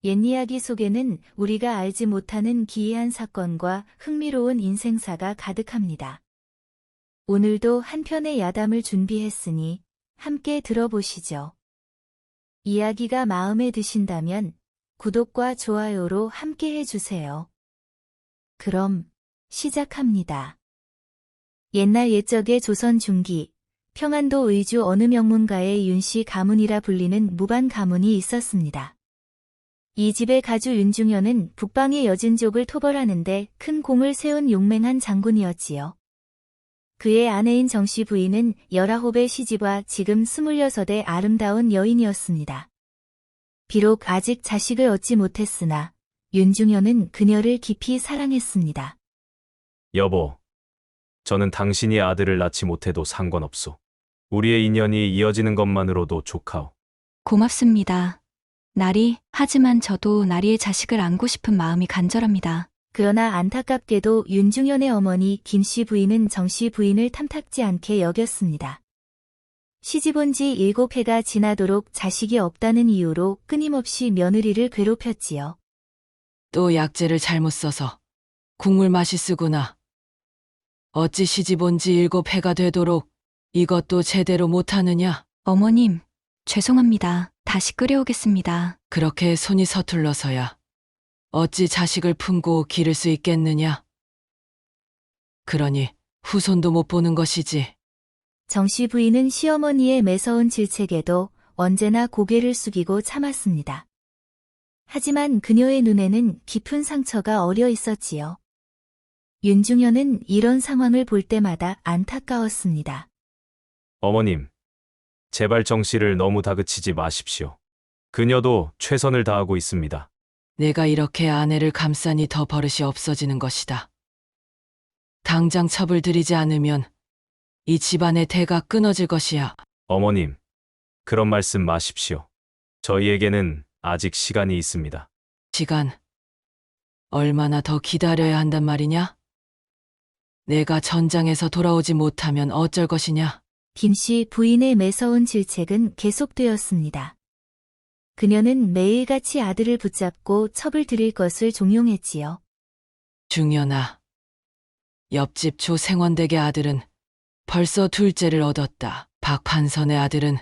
옛 이야기 속에는 우리가 알지 못하는 기이한 사건과 흥미로운 인생사가 가득합니다. 오늘도 한 편의 야담을 준비했으니 함께 들어보시죠. 이야기가 마음에 드신다면 구독과 좋아요로 함께 해주세요. 그럼 시작합니다. 옛날 옛적의 조선 중기, 평안도 의주 어느 명문가의 윤씨 가문이라 불리는 무반 가문이 있었습니다. 이 집의 가주 윤중현은 북방의 여진족을 토벌하는데 큰 공을 세운 용맹한 장군이었지요. 그의 아내인 정씨 부인은 19의 시집와 지금 26의 아름다운 여인이었습니다. 비록 아직 자식을 얻지 못했으나 윤중현은 그녀를 깊이 사랑했습니다. 여보, 저는 당신이 아들을 낳지 못해도 상관없소. 우리의 인연이 이어지는 것만으로도 좋카오. 고맙습니다. 나리, 하지만 저도 나리의 자식을 안고 싶은 마음이 간절합니다. 그러나 안타깝게도 윤중현의 어머니 김씨 부인은 정씨 부인을 탐탁지 않게 여겼습니다. 시집 온 지 7해가 지나도록 자식이 없다는 이유로 끊임없이 며느리를 괴롭혔지요. 또 약재를 잘못 써서 국물 맛이 쓰구나. 어찌 시집 온 지 7해가 되도록 이것도 제대로 못하느냐? 어머님, 죄송합니다. 다시 끓여오겠습니다. 그렇게 손이 서툴러서야 어찌 자식을 품고 기를 수 있겠느냐? 그러니 후손도 못 보는 것이지. 정씨 부인은 시어머니의 매서운 질책에도 언제나 고개를 숙이고 참았습니다. 하지만 그녀의 눈에는 깊은 상처가 어려 있었지요. 윤중현은 이런 상황을 볼 때마다 안타까웠습니다. 어머님, 제발 정씨를 너무 다그치지 마십시오. 그녀도 최선을 다하고 있습니다. 내가 이렇게 아내를 감싸니 더 버릇이 없어지는 것이다. 당장 첩을 들이지 않으면 이 집안의 대가 끊어질 것이야. 어머님, 그런 말씀 마십시오. 저희에게는 아직 시간이 있습니다. 시간, 얼마나 더 기다려야 한단 말이냐? 내가 전장에서 돌아오지 못하면 어쩔 것이냐? 김씨 부인의 매서운 질책은 계속되었습니다. 그녀는 매일같이 아들을 붙잡고 첩을 들일 것을 종용했지요. 중현아, 옆집 조생원댁의 아들은 벌써 둘째를 얻었다. 박 판선의 아들은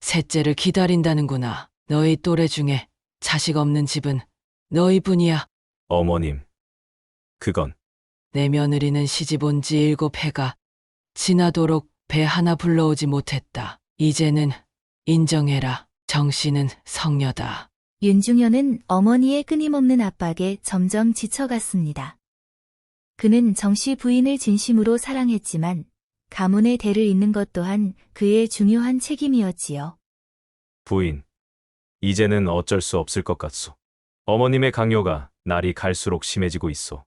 셋째를 기다린다는구나. 너희 또래 중에 자식 없는 집은 너희뿐이야. 어머님, 그건 내 며느리는 시집 온 지 7해가 지나도록 배 하나 불러오지 못했다. 이제는 인정해라. 정씨는 성녀다. 윤중현은 어머니의 끊임없는 압박에 점점 지쳐갔습니다. 그는 정씨 부인을 진심으로 사랑했지만 가문의 대를 잇는 것 또한 그의 중요한 책임이었지요. 부인, 이제는 어쩔 수 없을 것 같소. 어머님의 강요가 날이 갈수록 심해지고 있소.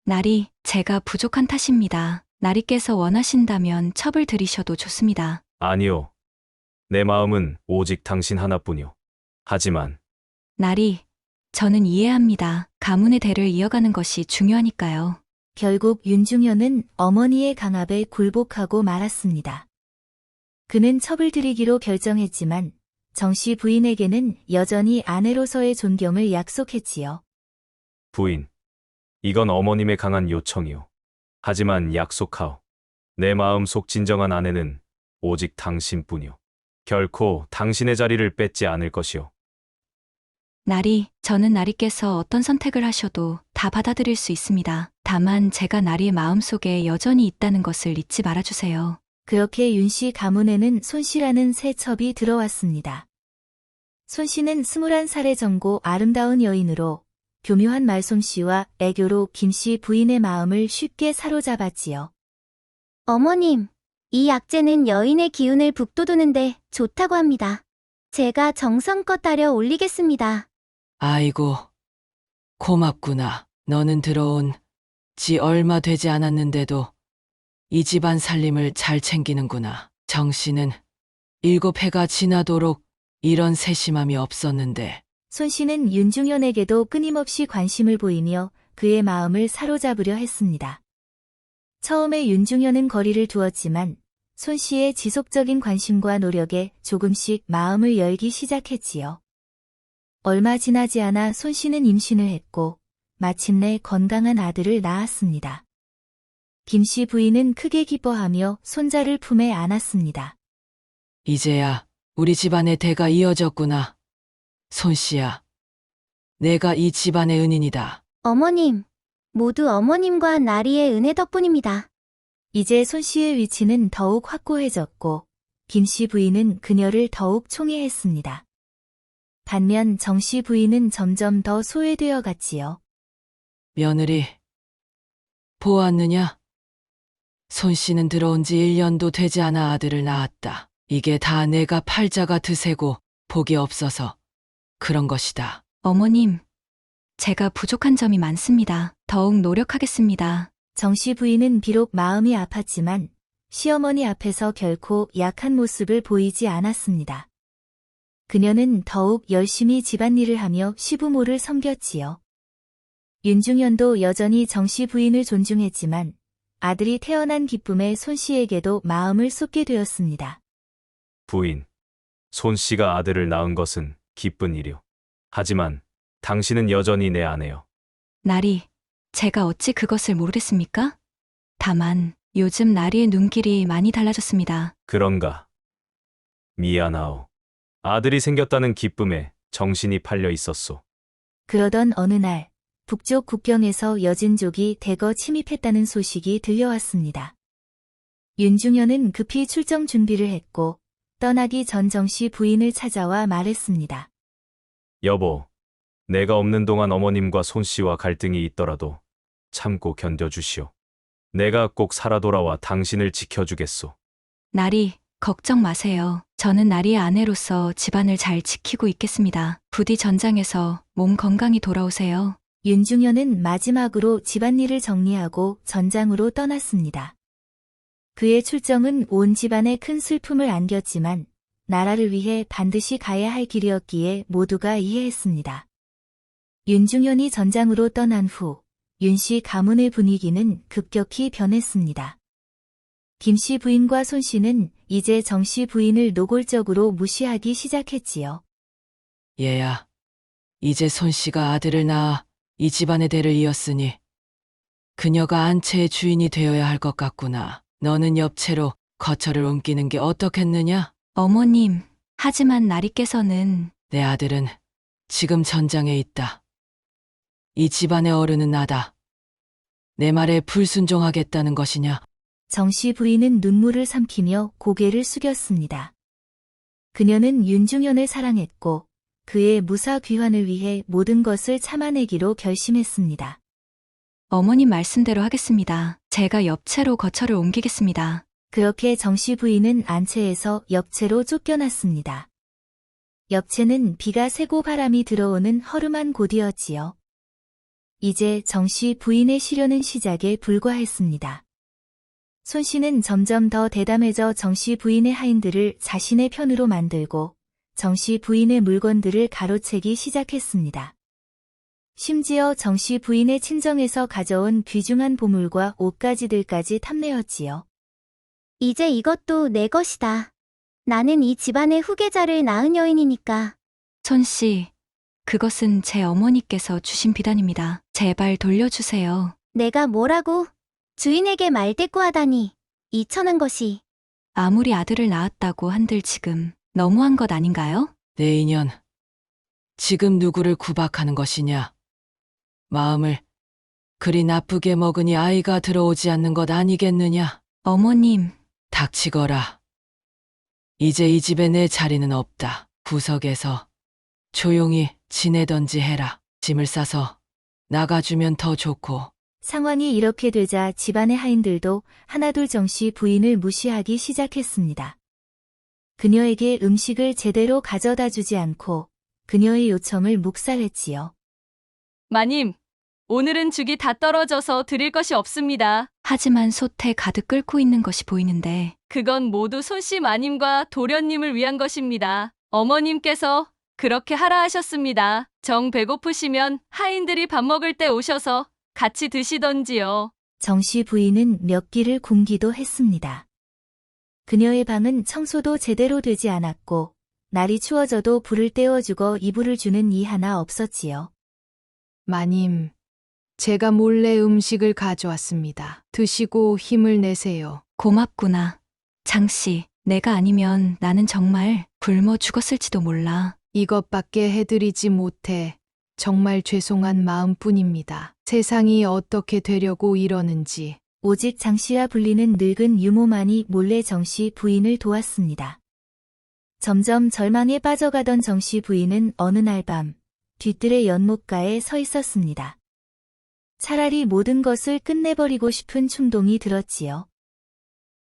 나리, 제가 부족한 탓입니다. 나리께서 원하신다면 첩을 들이셔도 좋습니다. 아니요. 내 마음은 오직 당신 하나뿐이오. 하지만 나리, 저는 이해합니다. 가문의 대를 이어가는 것이 중요하니까요. 결국 윤중현은 어머니의 강압에 굴복하고 말았습니다. 그는 첩을 들이기로 결정했지만 정씨 부인에게는 여전히 아내로서의 존경을 약속했지요. 부인, 이건 어머님의 강한 요청이오. 하지만 약속하오. 내 마음속 진정한 아내는 오직 당신뿐이오. 결코 당신의 자리를 뺏지 않을 것이오. 나리, 저는 나리께서 어떤 선택을 하셔도 다 받아들일 수 있습니다. 다만 제가 나리의 마음속에 여전히 있다는 것을 잊지 말아주세요. 그렇게 윤씨 가문에는 손씨라는 새 첩이 들어왔습니다. 손씨는 21살의 젊고 아름다운 여인으로 교묘한 말솜씨와 애교로 김씨 부인의 마음을 쉽게 사로잡았지요. 어머님, 이 약재는 여인의 기운을 북돋우는데 좋다고 합니다. 제가 정성껏 달여 올리겠습니다. 아이고, 고맙구나. 너는 들어온 지 얼마 되지 않았는데도 이 집안 살림을 잘 챙기는구나. 정씨는 7해가 지나도록 이런 세심함이 없었는데. 손씨는 윤중현에게도 끊임없이 관심을 보이며 그의 마음을 사로잡으려 했습니다. 처음에 윤중현은 거리를 두었지만 손씨의 지속적인 관심과 노력에 조금씩 마음을 열기 시작했지요. 얼마 지나지 않아 손 씨는 임신을 했고 마침내 건강한 아들을 낳았습니다. 김 씨 부인은 크게 기뻐하며 손자를 품에 안았습니다. 이제야 우리 집안의 대가 이어졌구나. 손씨야, 내가 이 집안의 은인이다. 어머님, 모두 어머님과 나리의 은혜 덕분입니다. 이제 손 씨의 위치는 더욱 확고해졌고 김 씨 부인은 그녀를 더욱 총애했습니다. 반면 정 씨 부인은 점점 더 소외되어 갔지요. 며느리, 보았느냐? 손씨는 들어온 지 1년도 되지 않아 아들을 낳았다. 이게 다 내가 팔자가 드세고 복이 없어서 그런 것이다. 어머님, 제가 부족한 점이 많습니다. 더욱 노력하겠습니다. 정 씨 부인은 비록 마음이 아팠지만 시어머니 앞에서 결코 약한 모습을 보이지 않았습니다. 그녀는 더욱 열심히 집안일을 하며 시부모를 섬겼지요. 윤중현도 여전히 정 씨 부인을 존중했지만 아들이 태어난 기쁨에 손 씨에게도 마음을 쏟게 되었습니다. 부인, 손 씨가 아들을 낳은 것은 기쁜 일이오. 하지만 당신은 여전히 내 아내요. 나리, 제가 어찌 그것을 모르겠습니까? 다만 요즘 나리의 눈길이 많이 달라졌습니다. 그런가? 미안하오. 아들이 생겼다는 기쁨에 정신이 팔려 있었소. 그러던 어느 날 북쪽 국경에서 여진족이 대거 침입했다는 소식이 들려왔습니다. 윤중현은 급히 출정 준비를 했고 떠나기 전 정 씨 부인을 찾아와 말했습니다. 여보, 내가 없는 동안 어머님과 손 씨와 갈등이 있더라도 참고 견뎌주시오. 내가 꼭 살아 돌아와 당신을 지켜주겠소. 나리, 걱정 마세요. 저는 나리의 아내로서 집안을 잘 지키고 있겠습니다. 부디 전장에서 몸 건강히 돌아오세요. 윤중현은 마지막으로 집안일을 정리하고 전장으로 떠났습니다. 그의 출정은 온 집안에 큰 슬픔을 안겼지만 나라를 위해 반드시 가야 할 길이었기에 모두가 이해했습니다. 윤중현이 전장으로 떠난 후 윤씨 가문의 분위기는 급격히 변했습니다. 김씨 부인과 손씨는 이제 정씨 부인을 노골적으로 무시하기 시작했지요. 얘야, 이제 손씨가 아들을 낳아 이 집안의 대를 이었으니 그녀가 안채의 주인이 되어야 할 것 같구나. 너는 옆채로 거처를 옮기는 게 어떻겠느냐? 어머님, 하지만 나리께서는 내 아들은 지금 전장에 있다. 이 집안의 어른은 나다. 내 말에 불순종하겠다는 것이냐? 정씨 부인은 눈물을 삼키며 고개를 숙였습니다. 그녀는 윤중현을 사랑했고 그의 무사 귀환을 위해 모든 것을 참아내기로 결심했습니다. 어머님 말씀대로 하겠습니다. 제가 옆채로 거처를 옮기겠습니다. 그렇게 정씨 부인은 안채에서 옆채로 쫓겨났습니다. 옆채는 비가 새고 바람이 들어오는 허름한 곳이었지요. 이제 정씨 부인의 시련은 시작에 불과했습니다. 손씨는 점점 더 대담해져 정씨 부인의 하인들을 자신의 편으로 만들고 정씨 부인의 물건들을 가로채기 시작했습니다. 심지어 정씨 부인의 친정에서 가져온 귀중한 보물과 옷가지들까지 탐내었지요. 이제 이것도 내 것이다. 나는 이 집안의 후계자를 낳은 여인이니까. 손씨, 그것은 제 어머니께서 주신 비단입니다. 제발 돌려주세요. 내가 뭐라고 주인에게 말대꾸하다니. 이 천한 것이. 아무리 아들을 낳았다고 한들 지금 너무한 것 아닌가요? 내 인연, 지금 누구를 구박하는 것이냐? 마음을 그리 나쁘게 먹으니 아이가 들어오지 않는 것 아니겠느냐? 어머님, 닥치거라. 이제 이 집에 내 자리는 없다. 구석에서 조용히 지내던지 해라. 짐을 싸서 나가주면 더 좋고. 상황이 이렇게 되자 집안의 하인들도 하나둘 정씨 부인을 무시하기 시작했습니다. 그녀에게 음식을 제대로 가져다 주지 않고 그녀의 요청을 묵살했지요. 마님, 오늘은 죽이 다 떨어져서 드릴 것이 없습니다. 하지만 솥에 가득 끓고 있는 것이 보이는데 그건 모두 손씨 마님과 도련님을 위한 것입니다. 어머님께서 그렇게 하라 하셨습니다. 정 배고프시면 하인들이 밥 먹을 때 오셔서 같이 드시던지요. 정씨 부인은 몇 끼를 굶기도 했습니다. 그녀의 방은 청소도 제대로 되지 않았고 날이 추워져도 불을 떼어주고 이불을 주는 이 하나 없었지요. 마님, 제가 몰래 음식을 가져왔습니다. 드시고 힘을 내세요. 고맙구나. 장씨, 내가 아니면 나는 정말 굶어 죽었을지도 몰라. 이것밖에 해드리지 못해 정말 죄송한 마음뿐입니다. 세상이 어떻게 되려고 이러는지. 오직 장씨라 불리는 늙은 유모만이 몰래 정씨 부인을 도왔습니다. 점점 절망에 빠져가던 정씨 부인은 어느 날 밤 뒤뜰의 연못가에 서 있었습니다. 차라리 모든 것을 끝내버리고 싶은 충동이 들었지요.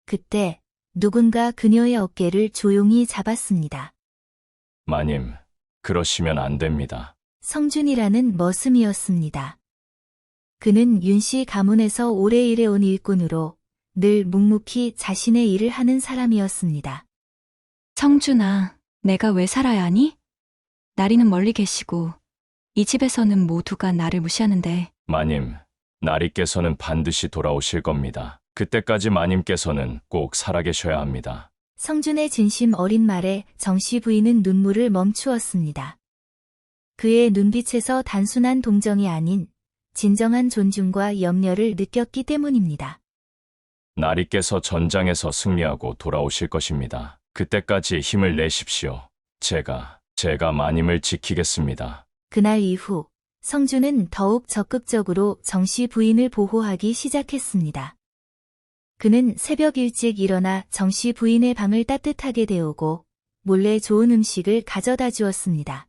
그때 누군가 그녀의 어깨를 조용히 잡았습니다. 마님, 그러시면 안 됩니다. 성준이라는 머슴이었습니다. 그는 윤씨 가문에서 오래 일해온 일꾼으로 늘 묵묵히 자신의 일을 하는 사람이었습니다. 성준아, 내가 왜 살아야 하니? 나리는 멀리 계시고 이 집에서는 모두가 나를 무시하는데 마님, 나리께서는 반드시 돌아오실 겁니다. 그때까지 마님께서는 꼭 살아계셔야 합니다. 성준의 진심 어린 말에 정씨 부인은 눈물을 멈추었습니다. 그의 눈빛에서 단순한 동정이 아닌 진정한 존중과 염려를 느꼈기 때문입니다. 나리께서 전장에서 승리하고 돌아오실 것입니다. 그때까지 힘을 내십시오. 제가 마님을 지키겠습니다. 그날 이후 성준은 더욱 적극적으로 정씨 부인을 보호하기 시작했습니다. 그는 새벽 일찍 일어나 정씨 부인의 방을 따뜻하게 데우고 몰래 좋은 음식을 가져다 주었습니다.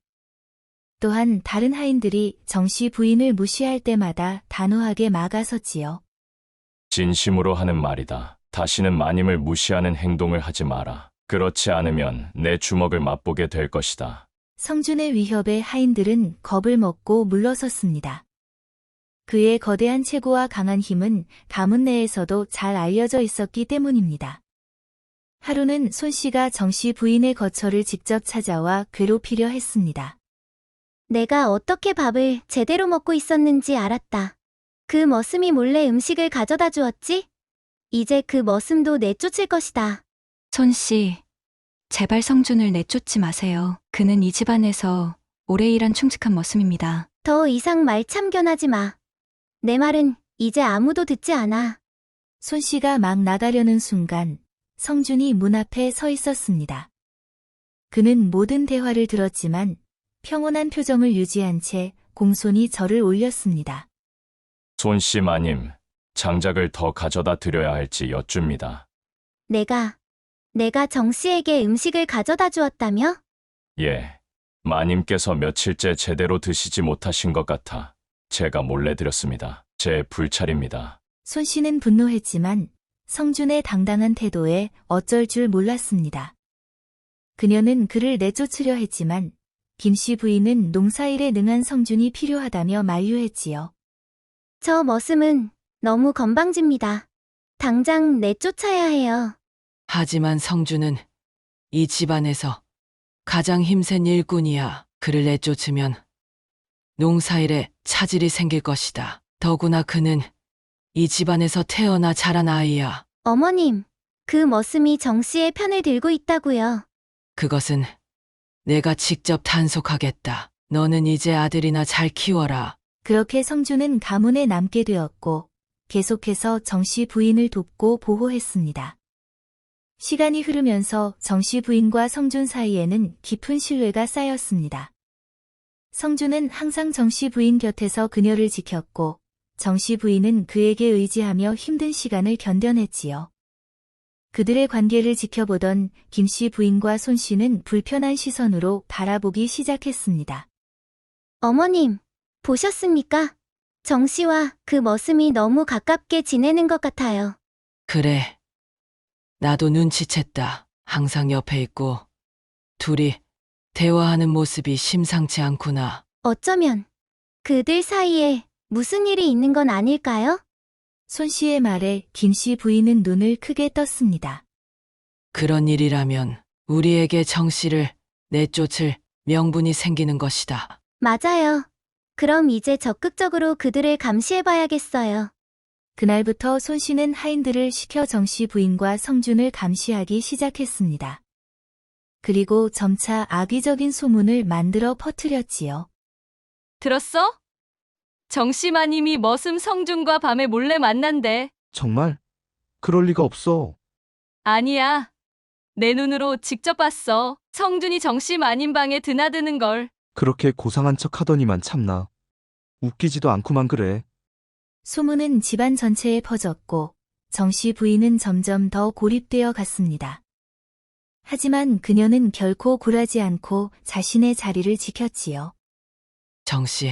또한 다른 하인들이 정씨 부인을 무시할 때마다 단호하게 막아섰지요. 진심으로 하는 말이다. 다시는 마님을 무시하는 행동을 하지 마라. 그렇지 않으면 내 주먹을 맛보게 될 것이다. 성준의 위협에 하인들은 겁을 먹고 물러섰습니다. 그의 거대한 체구와 강한 힘은 가문 내에서도 잘 알려져 있었기 때문입니다. 하루는 손씨가 정씨 부인의 거처를 직접 찾아와 괴롭히려 했습니다. 내가 어떻게 밥을 제대로 먹고 있었는지 알았다. 그 머슴이 몰래 음식을 가져다 주었지? 이제 그 머슴도 내쫓을 것이다. 손씨, 제발 성준을 내쫓지 마세요. 그는 이 집안에서 오래 일한 충직한 머슴입니다. 더 이상 말 참견하지 마. 내 말은 이제 아무도 듣지 않아. 손씨가 막 나가려는 순간 성준이 문 앞에 서 있었습니다. 그는 모든 대화를 들었지만 평온한 표정을 유지한 채 공손히 절을 올렸습니다. 손씨 마님, 장작을 더 가져다 드려야 할지 여쭙니다. 내가 정씨에게 음식을 가져다 주었다며? 예, 마님께서 며칠째 제대로 드시지 못하신 것 같아 제가 몰래 드렸습니다. 제 불찰입니다. 손씨는 분노했지만 성준의 당당한 태도에 어쩔 줄 몰랐습니다. 그녀는 그를 내쫓으려 했지만 김씨 부인은 농사일에 능한 성준이 필요하다며 만류했지요. 저 머슴은 너무 건방집니다. 당장 내쫓아야 해요. 하지만 성준은 이 집안에서 가장 힘센 일꾼이야. 그를 내쫓으면 농사일에 차질이 생길 것이다. 더구나 그는 이 집안에서 태어나 자란 아이야. 어머님, 그 머슴이 정씨의 편을 들고 있다고요. 그것은 내가 직접 단속하겠다. 너는 이제 아들이나 잘 키워라. 그렇게 성준은 가문에 남게 되었고 계속해서 정씨 부인을 돕고 보호했습니다. 시간이 흐르면서 정씨 부인과 성준 사이에는 깊은 신뢰가 쌓였습니다. 성준은 항상 정씨 부인 곁에서 그녀를 지켰고 정씨 부인은 그에게 의지하며 힘든 시간을 견뎌냈지요. 그들의 관계를 지켜보던 김씨 부인과 손씨는 불편한 시선으로 바라보기 시작했습니다. 어머님, 보셨습니까? 정씨와 그 머슴이 너무 가깝게 지내는 것 같아요. 그래. 나도 눈치챘다. 항상 옆에 있고 둘이 대화하는 모습이 심상치 않구나. 어쩌면 그들 사이에 무슨 일이 있는 건 아닐까요? 손씨의 말에 김씨 부인은 눈을 크게 떴습니다. 그런 일이라면 우리에게 정씨를 내쫓을 명분이 생기는 것이다. 맞아요. 그럼 이제 적극적으로 그들을 감시해봐야겠어요. 그날부터 손씨는 하인들을 시켜 정씨 부인과 성준을 감시하기 시작했습니다. 그리고 점차 악의적인 소문을 만들어 퍼뜨렸지요. 들었어? 정씨 마님이 머슴 성준과 밤에 몰래 만난대. 정말? 그럴 리가 없어. 아니야. 내 눈으로 직접 봤어. 성준이 정씨 마님 방에 드나드는 걸. 그렇게 고상한 척 하더니만 참나. 웃기지도 않구만 그래. 소문은 집안 전체에 퍼졌고 정씨 부인은 점점 더 고립되어 갔습니다. 하지만 그녀는 결코 굴하지 않고 자신의 자리를 지켰지요. 정씨,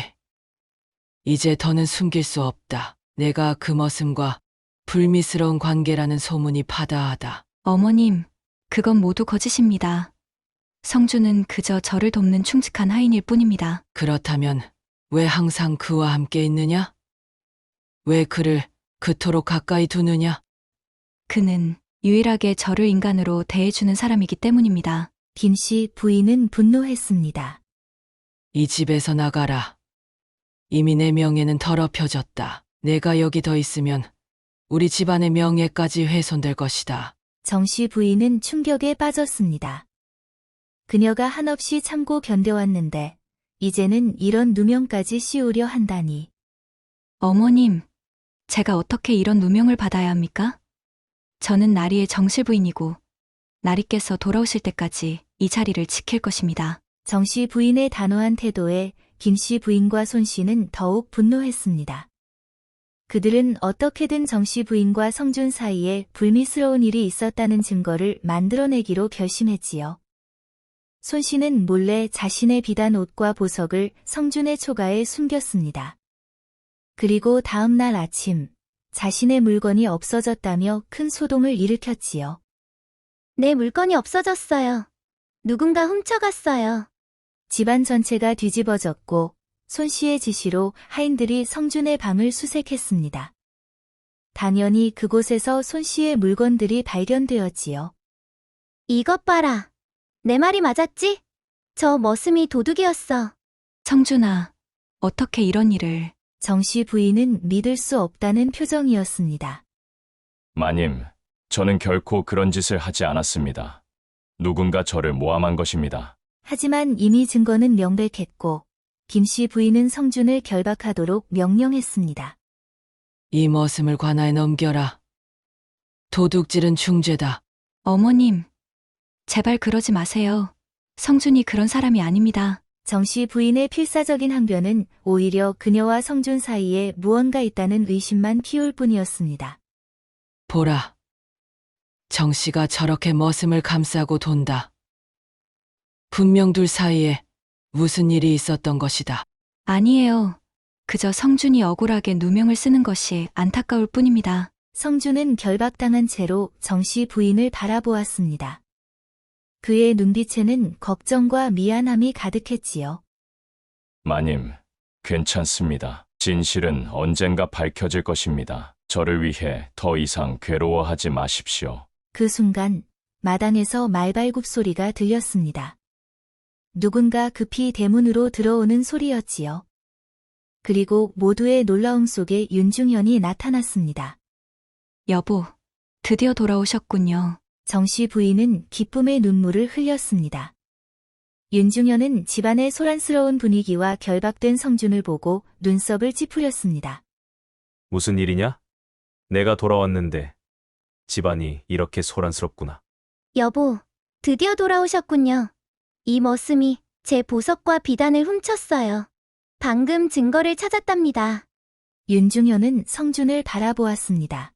이제 더는 숨길 수 없다. 내가 그 머슴과 불미스러운 관계라는 소문이 파다하다. 어머님, 그건 모두 거짓입니다. 성주는 그저 저를 돕는 충직한 하인일 뿐입니다. 그렇다면 왜 항상 그와 함께 있느냐? 왜 그를 그토록 가까이 두느냐? 그는 유일하게 저를 인간으로 대해주는 사람이기 때문입니다. 김씨 부인은 분노했습니다. 이 집에서 나가라. 이미 내 명예는 더럽혀졌다. 내가 여기 더 있으면 우리 집안의 명예까지 훼손될 것이다. 정씨 부인은 충격에 빠졌습니다. 그녀가 한없이 참고 견뎌왔는데 이제는 이런 누명까지 씌우려 한다니. 어머님, 제가 어떻게 이런 누명을 받아야 합니까? 저는 나리의 정실 부인이고 나리께서 돌아오실 때까지 이 자리를 지킬 것입니다. 정씨 부인의 단호한 태도에 김씨 부인과 손씨는 더욱 분노했습니다. 그들은 어떻게든 정씨 부인과 성준 사이에 불미스러운 일이 있었다는 증거를 만들어내기로 결심했지요. 손씨는 몰래 자신의 비단 옷과 보석을 성준의 초가에 숨겼습니다. 그리고 다음 날 아침 자신의 물건이 없어졌다며 큰 소동을 일으켰지요. 내 물건이 없어졌어요. 누군가 훔쳐갔어요. 집안 전체가 뒤집어졌고 손씨의 지시로 하인들이 성준의 방을 수색했습니다. 당연히 그곳에서 손씨의 물건들이 발견되었지요. 이것 봐라. 내 말이 맞았지? 저 머슴이 도둑이었어. 성준아, 어떻게 이런 일을... 정씨 부인은 믿을 수 없다는 표정이었습니다. 마님, 저는 결코 그런 짓을 하지 않았습니다. 누군가 저를 모함한 것입니다. 하지만 이미 증거는 명백했고 김씨 부인은 성준을 결박하도록 명령했습니다. 이 머슴을 관아에 넘겨라. 도둑질은 중죄다. 어머님, 제발 그러지 마세요. 성준이 그런 사람이 아닙니다. 정씨 부인의 필사적인 항변은 오히려 그녀와 성준 사이에 무언가 있다는 의심만 키울 뿐이었습니다. 보라. 정씨가 저렇게 머슴을 감싸고 돈다. 분명 둘 사이에 무슨 일이 있었던 것이다. 아니에요. 그저 성준이 억울하게 누명을 쓰는 것이 안타까울 뿐입니다. 성준은 결박당한 채로 정씨 부인을 바라보았습니다. 그의 눈빛에는 걱정과 미안함이 가득했지요. 마님, 괜찮습니다. 진실은 언젠가 밝혀질 것입니다. 저를 위해 더 이상 괴로워하지 마십시오. 그 순간 마당에서 말발굽 소리가 들렸습니다. 누군가 급히 대문으로 들어오는 소리였지요. 그리고 모두의 놀라움 속에 윤중현이 나타났습니다. 여보, 드디어 돌아오셨군요. 정씨 부인은 기쁨의 눈물을 흘렸습니다. 윤중현은 집안의 소란스러운 분위기와 결박된 성준을 보고 눈썹을 찌푸렸습니다. 무슨 일이냐? 내가 돌아왔는데 집안이 이렇게 소란스럽구나. 여보, 드디어 돌아오셨군요. 이 머슴이 제 보석과 비단을 훔쳤어요. 방금 증거를 찾았답니다. 윤중현은 성준을 바라보았습니다.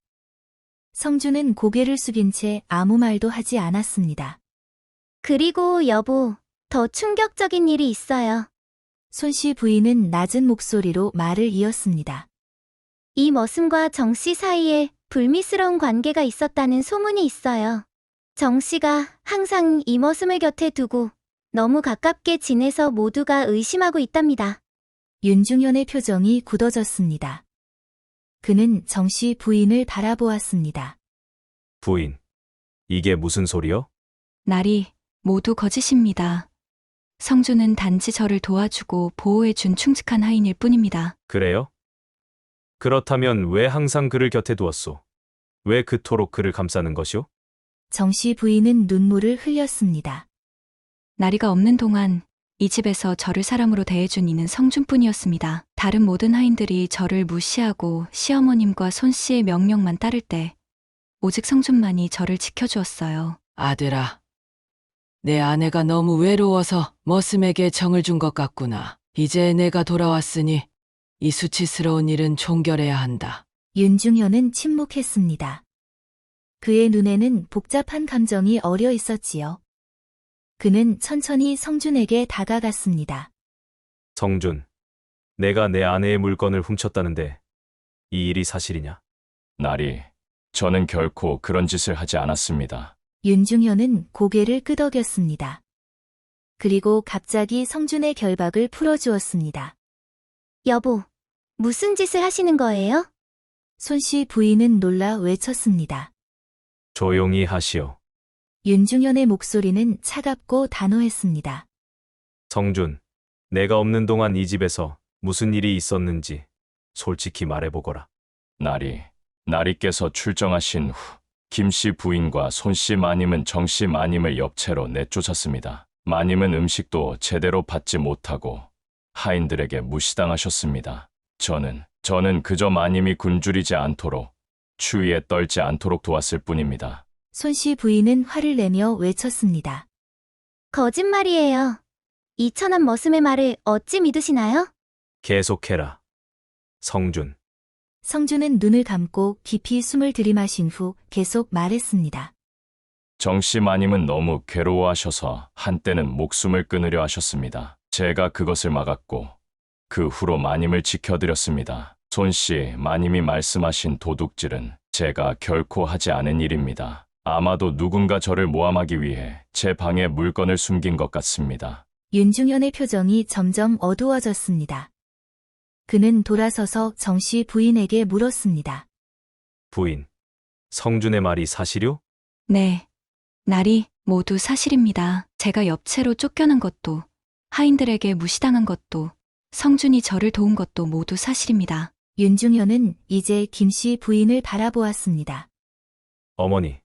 성준은 고개를 숙인 채 아무 말도 하지 않았습니다. 그리고 여보, 더 충격적인 일이 있어요. 손씨 부인은 낮은 목소리로 말을 이었습니다. 이 머슴과 정씨 사이에 불미스러운 관계가 있었다는 소문이 있어요. 정씨가 항상 이 머슴을 곁에 두고 너무 가깝게 지내서 모두가 의심하고 있답니다. 윤중현의 표정이 굳어졌습니다. 그는 정씨 부인을 바라보았습니다. 부인, 이게 무슨 소리요? 나리, 모두 거짓입니다. 성준은 단지 저를 도와주고 보호해준 충직한 하인일 뿐입니다. 그래요? 그렇다면 왜 항상 그를 곁에 두었소? 왜 그토록 그를 감싸는 것이오? 정씨 부인은 눈물을 흘렸습니다. 나리가 없는 동안 이 집에서 저를 사람으로 대해준 이는 성준뿐이었습니다. 다른 모든 하인들이 저를 무시하고 시어머님과 손씨의 명령만 따를 때 오직 성준만이 저를 지켜주었어요. 아들아, 내 아내가 너무 외로워서 머슴에게 정을 준 것 같구나. 이제 내가 돌아왔으니 이 수치스러운 일은 종결해야 한다. 윤중현은 침묵했습니다. 그의 눈에는 복잡한 감정이 어려 있었지요. 그는 천천히 성준에게 다가갔습니다. 성준, 내가 내 아내의 물건을 훔쳤다는데 이 일이 사실이냐? 나리, 저는 결코 그런 짓을 하지 않았습니다. 윤중현은 고개를 끄덕였습니다. 그리고 갑자기 성준의 결박을 풀어주었습니다. 여보, 무슨 짓을 하시는 거예요? 손씨 부인은 놀라 외쳤습니다. 조용히 하시오. 윤중현의 목소리는 차갑고 단호했습니다. 성준, 내가 없는 동안 이 집에서 무슨 일이 있었는지 솔직히 말해보거라. 나리께서 출정하신 후 김씨 부인과 손씨 마님은 정씨 마님을 옆채로 내쫓았습니다. 마님은 음식도 제대로 받지 못하고 하인들에게 무시당하셨습니다. 저는 그저 마님이 굶주리지 않도록 추위에 떨지 않도록 도왔을 뿐입니다. 손씨 부인은 화를 내며 외쳤습니다. 거짓말이에요. 이 천한 머슴의 말을 어찌 믿으시나요? 계속해라. 성준, 성준은 눈을 감고 깊이 숨을 들이마신 후 계속 말했습니다. 정씨 마님은 너무 괴로워하셔서 한때는 목숨을 끊으려 하셨습니다. 제가 그것을 막았고 그 후로 마님을 지켜드렸습니다. 손씨 마님이 말씀하신 도둑질은 제가 결코 하지 않은 일입니다. 아마도 누군가 저를 모함하기 위해 제 방에 물건을 숨긴 것 같습니다. 윤중현의 표정이 점점 어두워졌습니다. 그는 돌아서서 정씨 부인에게 물었습니다. 부인, 성준의 말이 사실요? 네, 나리 모두 사실입니다. 제가 옆채로 쫓겨난 것도, 하인들에게 무시당한 것도, 성준이 저를 도운 것도 모두 사실입니다. 윤중현은 이제 김씨 부인을 바라보았습니다. 어머니,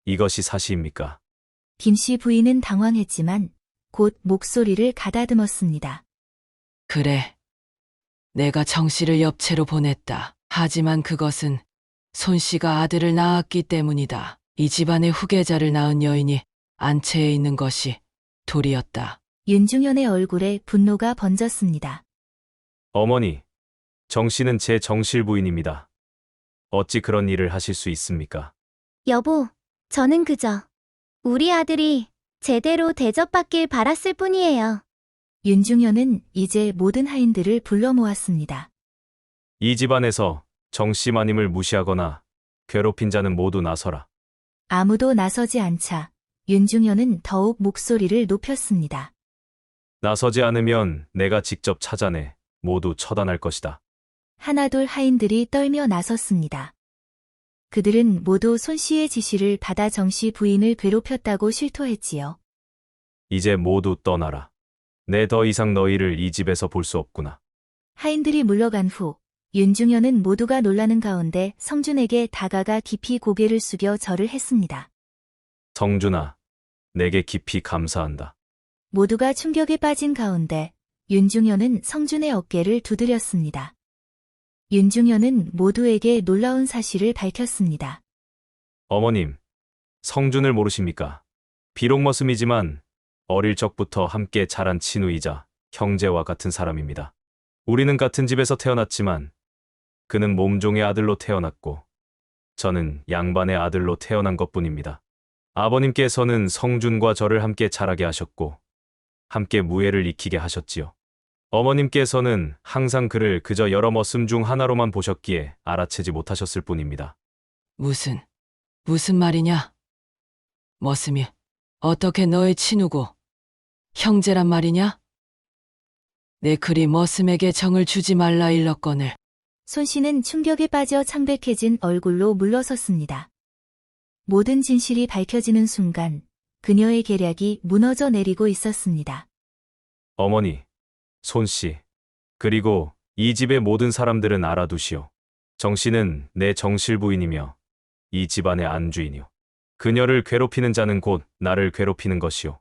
이것이 사실입니까? 김씨 부인은 당황했지만 곧 목소리를 가다듬었습니다. 그래. 내가 정씨를 옆채로 보냈다. 하지만 그것은 손씨가 아들을 낳았기 때문이다. 이 집안의 후계자를 낳은 여인이 안채에 있는 것이 도리였다. 윤중현의 얼굴에 분노가 번졌습니다. 어머니, 정 씨는 제 정실 부인입니다. 어찌 그런 일을 하실 수 있습니까? 여보, 저는 그저 우리 아들이 제대로 대접받길 바랐을 뿐이에요. 윤중현은 이제 모든 하인들을 불러 모았습니다. 이 집안에서 정 씨 마님을 무시하거나 괴롭힌 자는 모두 나서라. 아무도 나서지 않자 윤중현은 더욱 목소리를 높였습니다. 나서지 않으면 내가 직접 찾아내 모두 처단할 것이다. 하나둘 하인들이 떨며 나섰습니다. 그들은 모두 손씨의 지시를 받아 정씨 부인을 괴롭혔다고 실토했지요. 이제 모두 떠나라. 내 더 이상 너희를 이 집에서 볼 수 없구나. 하인들이 물러간 후 윤중현은 모두가 놀라는 가운데 성준에게 다가가 깊이 고개를 숙여 절을 했습니다. 성준아, 내게 깊이 감사한다. 모두가 충격에 빠진 가운데 윤중현은 성준의 어깨를 두드렸습니다. 윤중현은 모두에게 놀라운 사실을 밝혔습니다. 어머님, 성준을 모르십니까? 비록 머슴이지만 어릴 적부터 함께 자란 친우이자 형제와 같은 사람입니다. 우리는 같은 집에서 태어났지만 그는 몸종의 아들로 태어났고 저는 양반의 아들로 태어난 것뿐입니다. 아버님께서는 성준과 저를 함께 자라게 하셨고 함께 무예를 익히게 하셨지요. 어머님께서는 항상 그를 그저 여러 머슴 중 하나로만 보셨기에 알아채지 못하셨을 뿐입니다. 무슨 말이냐? 머슴이 어떻게 너의 친우고 형제란 말이냐? 내 그리 머슴에게 정을 주지 말라 일렀거늘. 손씨는 충격에 빠져 창백해진 얼굴로 물러섰습니다. 모든 진실이 밝혀지는 순간 그녀의 계략이 무너져 내리고 있었습니다. 어머니, 손씨, 그리고 이 집의 모든 사람들은 알아두시오. 정씨는 내 정실 부인이며 이 집안의 안주인이오. 그녀를 괴롭히는 자는 곧 나를 괴롭히는 것이오.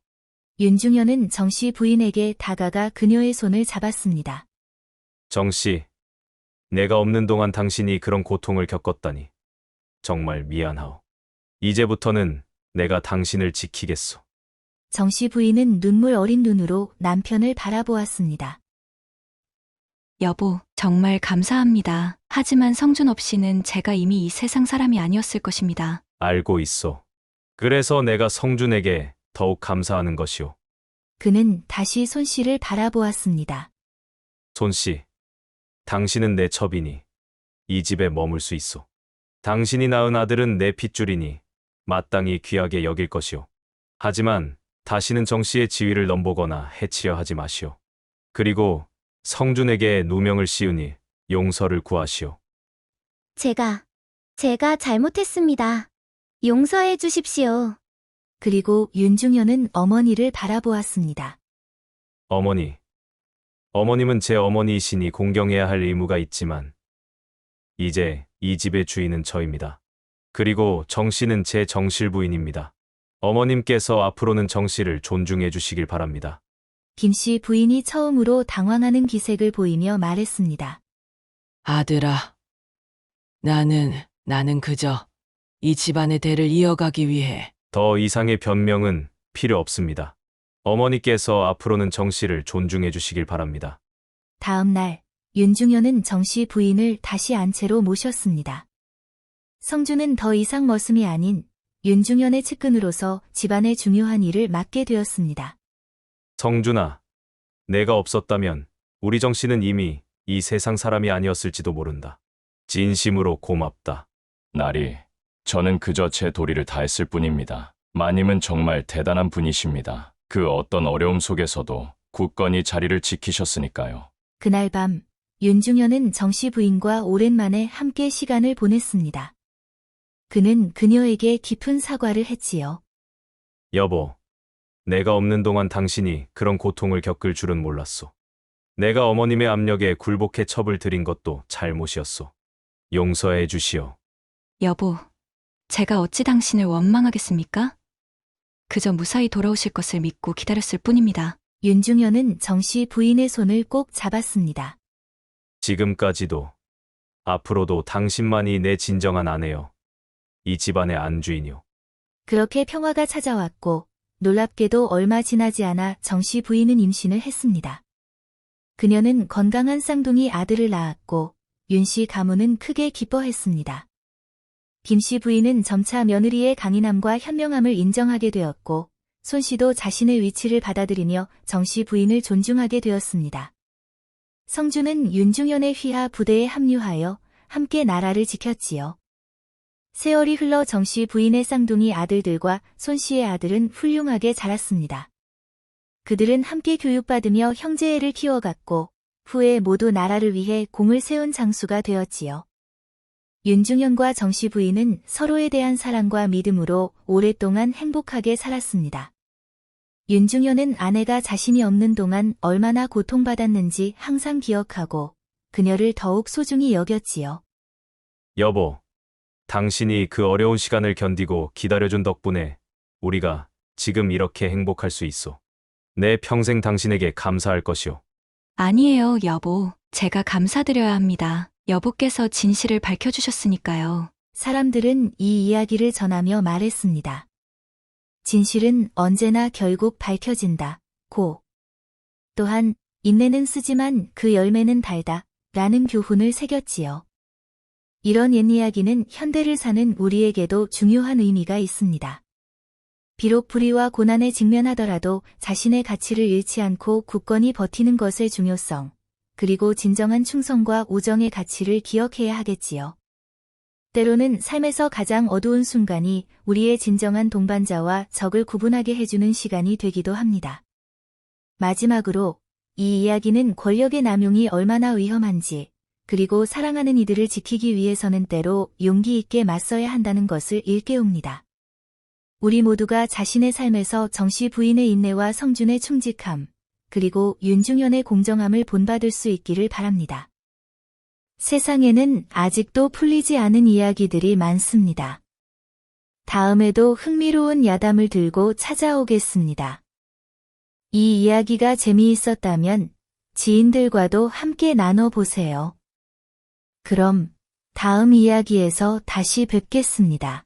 윤중현은 정씨 부인에게 다가가 그녀의 손을 잡았습니다. 정씨, 내가 없는 동안 당신이 그런 고통을 겪었다니. 정말 미안하오. 이제부터는 내가 당신을 지키겠소. 정씨 부인은 눈물 어린 눈으로 남편을 바라보았습니다. 여보, 정말 감사합니다. 하지만 성준 없이는 제가 이미 이 세상 사람이 아니었을 것입니다. 알고 있소. 그래서 내가 성준에게 더욱 감사하는 것이오. 그는 다시 손 씨를 바라보았습니다. 손씨, 당신은 내 첩이니 이 집에 머물 수 있소. 당신이 낳은 아들은 내 핏줄이니 마땅히 귀하게 여길 것이오. 하지만 다시는 정씨의 지위를 넘보거나 해치려 하지 마시오. 그리고 성준에게 누명을 씌우니 용서를 구하시오. 제가 잘못했습니다. 용서해 주십시오. 그리고 윤중현은 어머니를 바라보았습니다. 어머님은 제 어머니이시니 공경해야 할 의무가 있지만 이제 이 집의 주인은 저입니다. 그리고 정씨는 제 정실 부인입니다. 어머님께서 앞으로는 정씨를 존중해 주시길 바랍니다. 김씨 부인이 처음으로 당황하는 기색을 보이며 말했습니다. 아들아, 나는 그저 이 집안의 대를 이어가기 위해 더 이상의 변명은 필요 없습니다. 어머니께서 앞으로는 정씨를 존중해 주시길 바랍니다. 다음 날 윤중현은 정씨 부인을 다시 안채로 모셨습니다. 성준은 더 이상 머슴이 아닌 윤중현의 측근으로서 집안의 중요한 일을 맡게 되었습니다. 성준아, 내가 없었다면 우리 정씨는 이미 이 세상 사람이 아니었을지도 모른다. 진심으로 고맙다. 나리, 저는 그저 제 도리를 다했을 뿐입니다. 마님은 정말 대단한 분이십니다. 그 어떤 어려움 속에서도 굳건히 자리를 지키셨으니까요. 그날 밤 윤중현은 정씨 부인과 오랜만에 함께 시간을 보냈습니다. 그는 그녀에게 깊은 사과를 했지요. 여보, 내가 없는 동안 당신이 그런 고통을 겪을 줄은 몰랐소. 내가 어머님의 압력에 굴복해 첩을 들인 것도 잘못이었소. 용서해 주시오. 여보, 제가 어찌 당신을 원망하겠습니까? 그저 무사히 돌아오실 것을 믿고 기다렸을 뿐입니다. 윤중현은 정씨 부인의 손을 꼭 잡았습니다. 지금까지도 앞으로도 당신만이 내 진정한 아내요. 이 집안의 안주인이요. 그렇게 평화가 찾아왔고 놀랍게도 얼마 지나지 않아 정씨 부인은 임신을 했습니다. 그녀는 건강한 쌍둥이 아들을 낳았고 윤씨 가문은 크게 기뻐했습니다. 김씨 부인은 점차 며느리의 강인함과 현명함을 인정하게 되었고 손씨도 자신의 위치를 받아들이며 정씨 부인을 존중하게 되었습니다. 성준은 윤중현의 휘하 부대에 합류하여 함께 나라를 지켰지요. 세월이 흘러 정씨 부인의 쌍둥이 아들들과 손씨의 아들은 훌륭하게 자랐습니다. 그들은 함께 교육받으며 형제애를 키워갔고 후에 모두 나라를 위해 공을 세운 장수가 되었지요. 윤중현과 정씨 부인은 서로에 대한 사랑과 믿음으로 오랫동안 행복하게 살았습니다. 윤중현은 아내가 자신이 없는 동안 얼마나 고통받았는지 항상 기억하고 그녀를 더욱 소중히 여겼지요. 여보, 당신이 그 어려운 시간을 견디고 기다려준 덕분에 우리가 지금 이렇게 행복할 수 있어. 내 평생 당신에게 감사할 것이오. 아니에요, 여보. 제가 감사드려야 합니다. 여보께서 진실을 밝혀주셨으니까요. 사람들은 이 이야기를 전하며 말했습니다. 진실은 언제나 결국 밝혀진다. 고. 또한 인내는 쓰지만 그 열매는 달다. 라는 교훈을 새겼지요. 이런 옛 이야기는 현대를 사는 우리에게도 중요한 의미가 있습니다. 비록 불의와 고난에 직면하더라도 자신의 가치를 잃지 않고 굳건히 버티는 것의 중요성, 그리고 진정한 충성과 우정의 가치를 기억해야 하겠지요. 때로는 삶에서 가장 어두운 순간이 우리의 진정한 동반자와 적을 구분하게 해주는 시간이 되기도 합니다. 마지막으로 이 이야기는 권력의 남용이 얼마나 위험한지, 그리고 사랑하는 이들을 지키기 위해서는 때로 용기 있게 맞서야 한다는 것을 일깨웁니다. 우리 모두가 자신의 삶에서 정씨 부인의 인내와 성준의 충직함, 그리고 윤중현의 공정함을 본받을 수 있기를 바랍니다. 세상에는 아직도 풀리지 않은 이야기들이 많습니다. 다음에도 흥미로운 야담을 들고 찾아오겠습니다. 이 이야기가 재미있었다면 지인들과도 함께 나눠보세요. 그럼 다음 이야기에서 다시 뵙겠습니다.